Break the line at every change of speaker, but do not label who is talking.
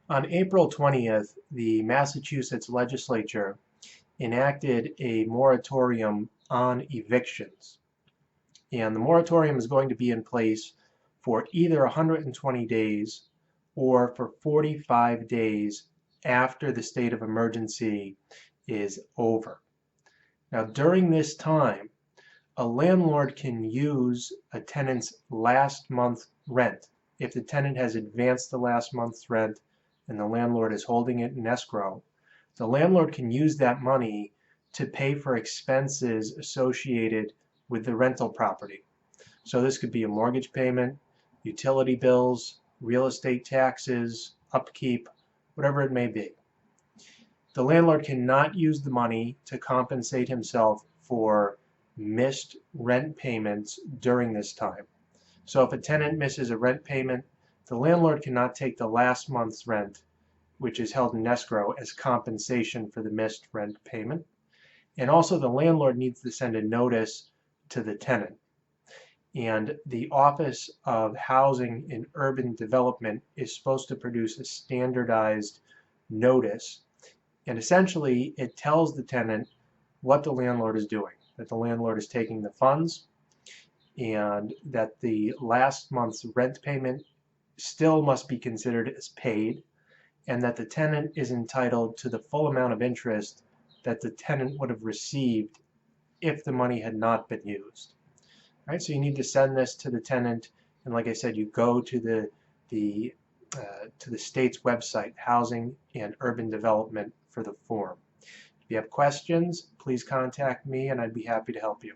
On April 20th, the Massachusetts legislature enacted a moratorium on evictions. And the moratorium is going to be in place for either 120 days or for 45 days after the state of emergency is over. Now, during this time, a landlord can use a tenant's last month's rent. If the tenant has advanced the last month's rent and the landlord is holding it in escrow, the landlord can use that money to pay for expenses associated with the rental property. So this could be a mortgage payment, utility bills, real estate taxes, upkeep, whatever it may be. The landlord cannot use the money to compensate himself for missed rent payments during this time. So if a tenant misses a rent payment, the landlord cannot take the last month's rent, which is held in escrow, as compensation for the missed rent payment. And also the landlord needs to send a notice to the tenant. And the Office of Housing and Urban Development is supposed to produce a standardized notice. And essentially, it tells the tenant what the landlord is doing, that the landlord is taking the funds, and that the last month's rent payment still must be considered as paid, and that the tenant is entitled to the full amount of interest that the tenant would have received if the money had not been used. All right, so you need to send this to the tenant, and like I said, you go to the state's website, Housing and Urban Development, for the form. If you have questions, please contact me and I'd be happy to help you.